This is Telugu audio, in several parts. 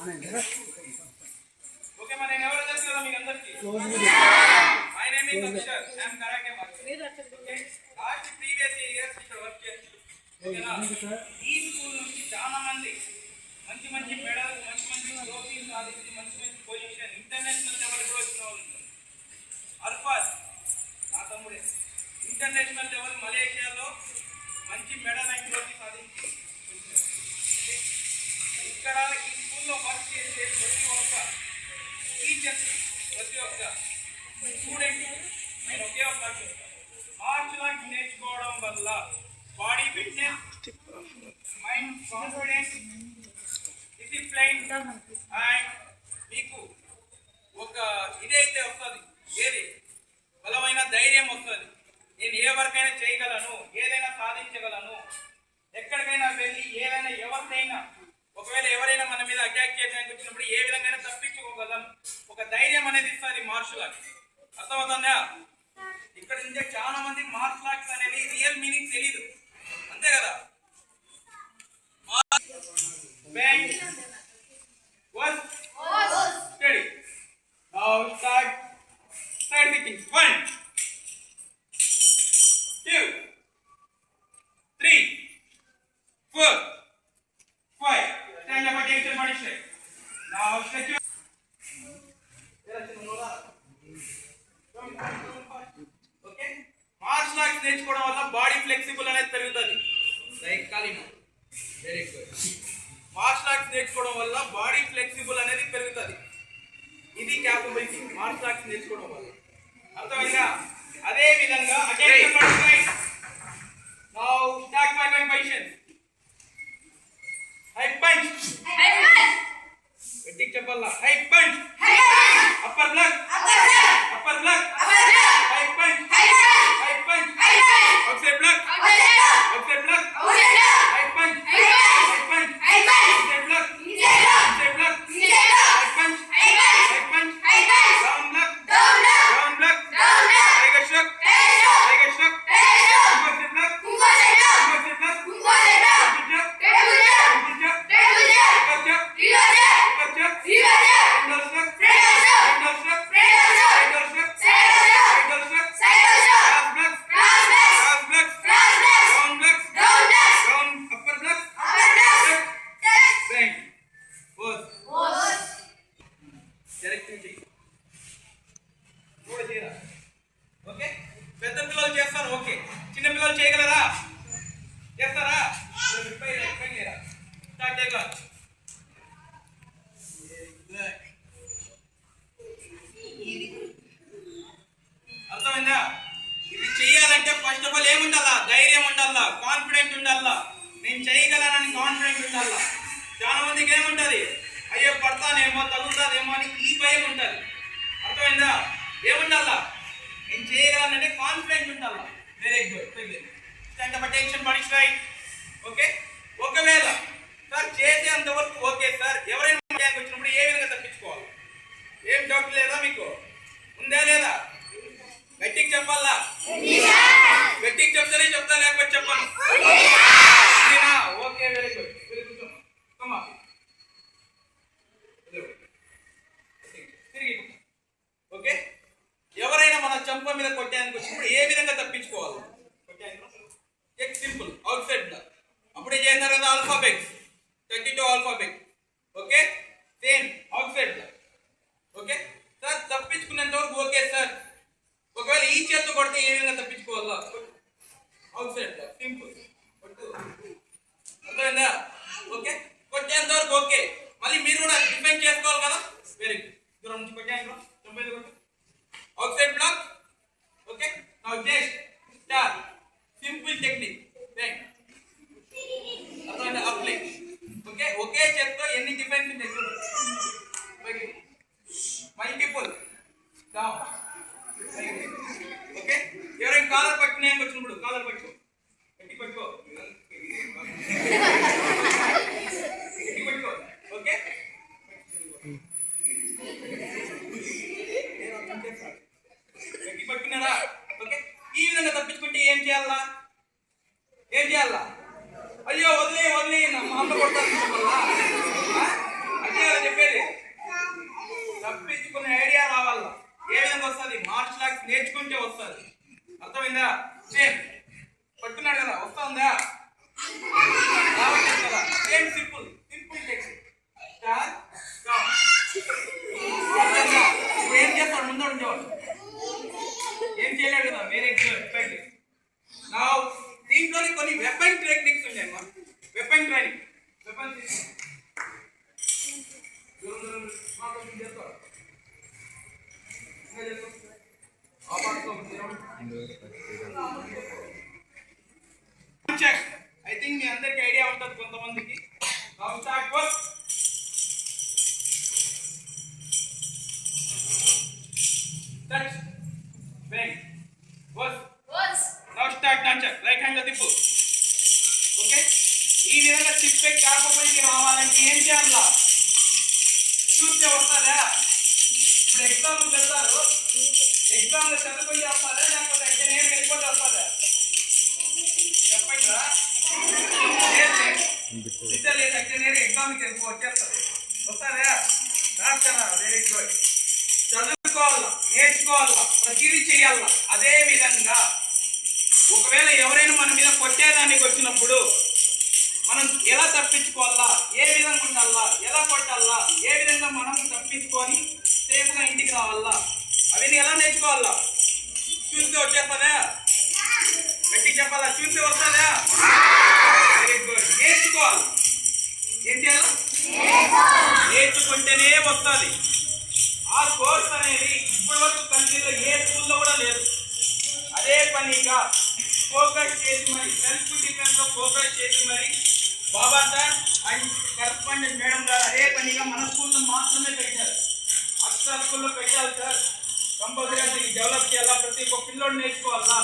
ఓకే మరి నేను ఎవరో తెలుసు కదా మీకు అందరికీ. My name is Akshar, I am karate master. Okay, last previous years ఇక్కడ వర్క్ చేస్తున్నాను. ఓకేనా? ఈ స్కూల్ నుంచి చాలా మంది మంచి మంచి మెడల్స్, మంచి మంచి ట్రోఫీస్ సాధించి మంచి మంచి పొజిషన్ ఇంటర్నేషనల్ లెవెల్ కూడా వచ్చిన వాళ్ళు ఉన్నారు. అర్ఫాజ్ నా తమ్ముడే ఇంటర్నేషనల్ లెవెల్ మలేషియాలో మంచి మెడల్ అండ్ ట్రోఫీ సాధించి ఇక్కడ ఈ స్కూల్లో వర్క్ చేసే ప్రతి ఒక్క టీచర్స్, ప్రతి ఒక్క స్టూడెంట్ నేను ఒకే ఒక మార్షల్ ఆర్ట్స్ నేర్చుకోవడం వల్ల body fitness, mind confidence, discipline and మీకు ఒక ఇదైతే వస్తుంది, ఏది బలమైన ధైర్యం వస్తుంది. నేను ఏ వర్క్ అయినా చేయగలను, ఏదైనా సాధించగలను, ఎక్కడికైనా వెళ్ళి ఏదైనా ఎవరినైనా ఒకవేళ ఎవరైనా మన మీద అటాక్ చేయడానికి వచ్చినప్పుడు ఏ విధంగా తప్పించుకోగలం, ఒక ధైర్యం అనేది ఇస్తుంది మార్షల్ ఆర్ట్స్. అర్థమవుతుందా? ఇక్కడ నుంచే చాలా మంది మార్షల్ ఆర్ట్స్ అనేది రియల్ మీనింగ్ తెలియదు, అంతే కదా? Steady. Now start thinking. 1, 2, 3, 4, 5. Stand up attention, body straight. Now stretch your. Okay. Martial arts నేర్చుకోవడం వల్ల బాడీ ఫ్లెక్సిబుల్ అనేది పెరుగుతుంది. లైక్ కాలినా. Very good. మార్షల్ ఆర్ట్స్ నేర్చుకోవడం వల్ల బాడీ ఫ్లెక్సిబుల్ అనేది పెరుగుతుంది. ఇది క్యాపబిలిటీ మార్షల్ ఆర్ట్స్ నేర్చుకోవడం వల్ల. అర్థమైందా? అదే విధంగా అటెన్షన్ పడుతుంది. Now start my position. High punch. గట్టిగా చెప్పాలా? High punch. Upper block. Upper block. High punch. High punch. Outside block. Outside block. High punch. High punch. Outside block. Outside block. High punch. High punch. Down block. Down block. Tiger stroke. Tiger stroke. Outside block. Outside block. Okay, పెద్ద పిల్లలు చేస్తారు. ఓకే, చిన్న పిల్లలు చేయగలరా? చేస్తారా? స్టార్ట్ చేయగలరా? అర్థమైందా? ఇది చెయ్యాలంటే ఫస్ట్ ఆఫ్ ఆల్ ఏముండాలా? ధైర్యం ఉండాలా, కాన్ఫిడెంట్ ఉండాలా, నేను చేయగలనని కాన్ఫిడెంట్ ఉండాలా. చాలా మందికి ఏముంటది? అయ్యో పడతానేమో, తగులుతాదేమో అని ఈ భయం ఉంటుంది. అర్థమైందా? ఏముండాలా? నేను చేయగలనంటే కాన్ఫిడెంట్ ఉండాలా. Very good. Stand up attention, body straight. Okay, ఒకవేళ సార్ చేసేంత వరకు ఓకే సార్, ఎవరైనా వచ్చినప్పుడు ఏ విధంగా తప్పించుకోవాలి? ఏం డౌట్ లేదా మీకు? ఉందా లేదా? గట్టికి చెప్పాలా? గట్టికి చెప్తానే చెప్తా, లేకపోతే చెప్పను. Okay, very good. ఓకే, ఎవరైనా మన చంప మీద కొట్టడానికి వచ్చినప్పుడు ఏ విధంగా తప్పించుకోవాలి? Simple, outside block. అప్పుడే చేస్తారు కదా alphabet, 32 alphabet. Okay, same outside block. Okay sir, తప్పించుకునేంత వరకు ఓకే సార్. ఒకవేళ ఈ చేత్తో కొడితే ఏ విధంగా తప్పించుకోవాలా? Outside block, simple. అర్థమైందా? ఓకే, కొట్టేంత వరకు ఓకే. మళ్ళీ మీరు కూడా డిఫెండ్ చేసుకోవాలి కదా. Very good. దూరం నుంచి కొట్టాను, outside block. Okay, now just start. Simple technique. అర్థమైందా? అప్లై. ఓకే, ఒకే చేత్తో ఎన్ని డిఫెన్స్ ఉంటాయి? Multiple down. ఓకే, ఎవరైనా కాలర్ పట్టుకునే వచ్చినప్పుడు కాలర్ పట్టుకో, గట్టి పట్టుకో, గట్టి పట్టుకో. ఓకే, గట్టి పట్టుకున్నారా? ఓకే, ఈ విధంగా తప్పించుకుంటే ఏం చేయాలా? ఏం చేయాలా? అయ్యో వదిలే వదిలే, మా అమ్మ కొడతాను అంటే చెప్పి కావాలంటే ఏం చేయాలా? చూస్తే వస్తుందా? ఇప్పుడు ఎగ్జామ్లు వెళ్తారు, ఎగ్జామ్లు చదువుకొని వస్తుందా లేకపోతే అయితే నేను వెళ్ళిపోతే వస్తుందా? చెప్పండి రా. లేదు అయితే నేను ఎగ్జామ్కి వచ్చేస్తాను. వస్తుందా? రాస్తారా? Very good. చదువుకోవాలా, నేర్చుకోవాలా, ప్రతిదీ చేయాలా. అదే విధంగా ఒకవేళ ఎవరైనా మన మీద కొట్టేదానికి వచ్చినప్పుడు మనం ఎలా తప్పించుకోవాలా, ఏ విధంగా ఉండాలా, ఎలా కొట్టాలా, ఏ విధంగా మనం తప్పించుకొని సేఫ్గా ఇంటికి రావాలా, అవన్నీ ఎలా నేర్చుకోవాలా? చూస్తే వచ్చేస్తుందా? గట్టి చెప్పాలా? చూస్తే వస్తుందా? Very good. నేర్చుకోవాలి. ఏం చేయాలా? నేర్చుకుంటేనే వస్తుంది. ఆ కోర్స్ అనేది ఇప్పటి వరకు కంట్రీలో ఏ స్కూల్లో కూడా లేదు. అదే పనిగా ఫోకస్ చేసి మరి సెల్ఫ్ డిఫెన్స్ లో ఫోకస్ చేసి మరి బాబా సార్ అండ్ కరస్పాండెంట్ మేడం గారు అదే పనిగా మన స్కూల్లో మాత్రమే పెట్టారు. అక్షర స్కూల్లో పెట్టాలి సార్. కంపల్సరీగా డెవలప్ చేయాలా, ప్రతి ఒక్క పిల్లోడు నేర్చుకోవాలా.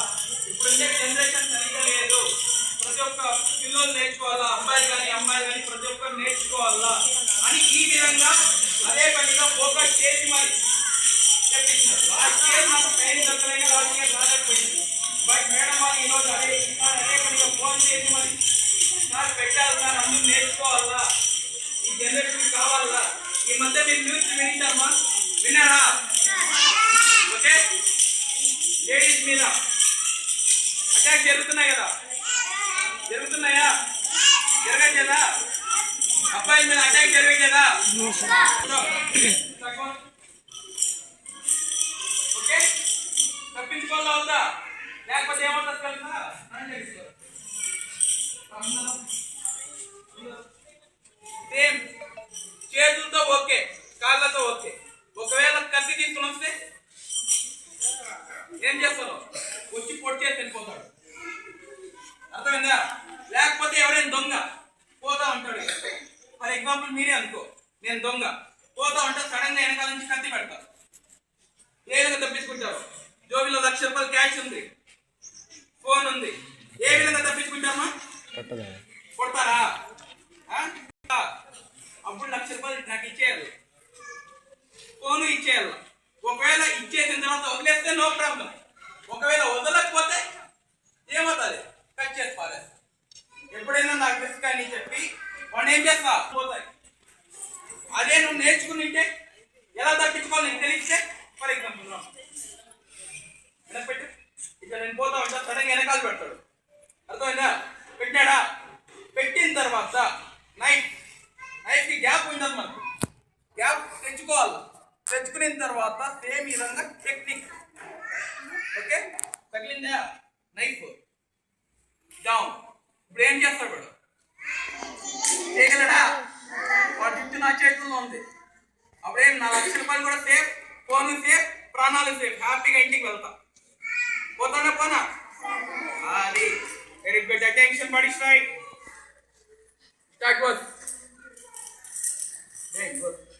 ఇప్పుడుండే జనరేషన్ సరిగ్గా లేదు. ప్రతి ఒక్క పిల్లోడు నేర్చుకోవాలా, అబ్బాయిలు కానీ అమ్మాయిలు కానీ ప్రతి ఒక్కరు నేర్చుకోవాలా అని ఈ విధంగా అదే పనిగా ఫోకస్ చేసి మరి చెప్పించారు. లాస్ట్ ఇయర్ నాకు టైం దొరకలేక లాస్ట్ ఇయర్ రాలేకపోయింది. బట్ మేడం వాళ్ళు ఈరోజు అదే పనిగా ఫోన్ చేసి మరి సార్ పెట్టాలి సార్, అందరూ నేర్చుకోవాలా, ఈ జనరేషన్ కావాలా. ఈ మధ్య మీరు న్యూస్ వింటామా? విన్నారా? ఓకే, లేడీస్ మీద అటాక్ జరుగుతున్నాయి కదా, జరుగుతున్నాయా? జరగట్లేదా? అబ్బాయిల మీద అటాక్ జరగట్లేదా? ఓకే, తప్పించుకోవాలా అవుతా? లేకపోతే ఏమంటారు తెలుసా? సేమ్ చేతులతో ఓకే, కాళ్ళతో ఓకే. ఒకవేళ కత్తి తీసుకుని వస్తే ఏం చేస్తాను? వచ్చి పొట్టి చేసి వెళ్ళిపోతాడు. అర్థమైందా? లేకపోతే ఎవరైనా దొంగ పోతా ఉంటాడు. ఫర్ ఎగ్జాంపుల్ మీరే అనుకో, నేను దొంగ పోతా ఉంటా, సడన్ గా వెనకాల నుంచి కత్తి పెడతా. ఏ విధంగా తప్పించుకుంటారు? జోబిలో 1,00,000 రూపాయలు క్యాష్ ఉంది, ఫోన్ ఉంది. ఏ విధంగా తప్పించుకుంటామా? కొడతారా? అప్పుడు 1,00,000 రూపాయలు నాకు ఇచ్చేయాలి, ఫోను ఇచ్చేయాలి. ఒకవేళ ఇచ్చేసిన తర్వాత వదిలేస్తే నో ప్రాబ్లం. ఒకవేళ వదలకపోతే ఏమవుతుంది? కట్ చేసి పారేస్తా. ఎప్పుడైనా నాకు రిస్క్ అని చెప్పి వాడిని ఏం చేస్తా? పోతాయి. అదే నువ్వు నేర్చుకుంటే ఎలా తప్పించుకోవాలి నీకు తెలిస్తే, ఫర్ ఎగ్జాంపుల్ పెట్టు, ఇక్కడ నేను పోతా ఉంటా, సడన్గా వెనకాల పెడతాడు. అర్థమైందా? పెట్టాడా? పెట్టిన తర్వాత నైఫ్కి గ్యాప్ ఉంటుంది, మనకు గ్యాప్ తెచ్చుకోవాలి. తెచ్చుకున్న తర్వాత సేమ్ విధంగా టెక్నిక్. ఓకే, తగిలిందా నైఫ్ డౌన్. ఇప్పుడు ఏం చేస్తాడు వాడు? చేయగలడా? వాడు జుట్టు నా చేతుల్లో ఉంది. అప్పుడేం నా 1,00,000 రూపాయలు కూడా సేఫ్, ఫోన్ సేఫ్, ప్రాణాలు సేఫ్. హ్యాపీగా ఇంటికి వెళ్తా. పోతానా? పోనా? అది very good. Attention body strike. Start work.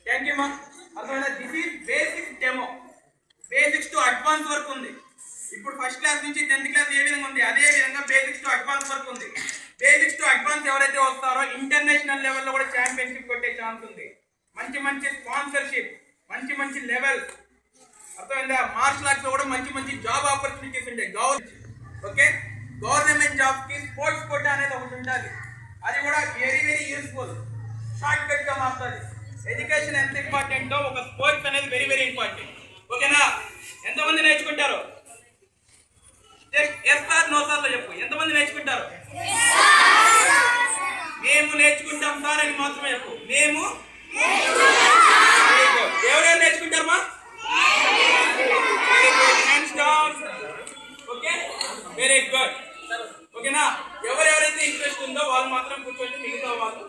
Thank you మా. అర్థమైనా? This is basic demo. Basics to advance వరకు ఉంది. ఇప్పుడు ఫస్ట్ క్లాస్ నుంచి 10th క్లాస్ ఏ విధంగా ఉంది, అదే విధంగా బేసిక్స్ టు అడ్వాన్స్ వరకు ఉంది. బేసిక్స్ టు అడ్వాన్స్ ఎవరైతే వస్తారో ఇంటర్నేషనల్ లెవెల్లో కూడా ఛాంపియన్షిప్ కొట్టే ఛాన్స్ ఉంది. మంచి మంచి స్పాన్సర్షిప్, మంచి మంచి లెవెల్. అర్థమైందా? మార్షల్ ఆర్ట్స్ లో కూడా మంచి మంచి జాబ్ ఆపర్చునిటీస్ ఉంటాయి. ఓకే, గవర్నమెంట్ జాబ్ కి స్పోర్ట్స్ కోటా అనేది ఒకటి ఉండాలి. అది కూడా very very useful, short cut గా మారుతుంది. ఎడ్యుకేషన్ ఎంత ఇంపార్టెంటో ఒక స్పోర్ట్స్ అనేది వెరీ వెరీ ఇంపార్టెంట్. ఓకేనా? ఎంతమంది నేర్చుకుంటారు? ఎస్ సార్ నో సార్ లో చెప్పు. ఎంతమంది నేర్చుకుంటారు? మేము నేర్చుకుంటాం సార్ అని మాత్రమే చెప్పు. మేము ఎవరెవరు నేర్చుకుంటారు మా? Okay, very good. ఓకేనా? ఎవరెవరైతే ఇంట్రెస్ట్ ఉందో వాళ్ళు మాత్రం కూర్చోండి, మిగతా వాళ్ళు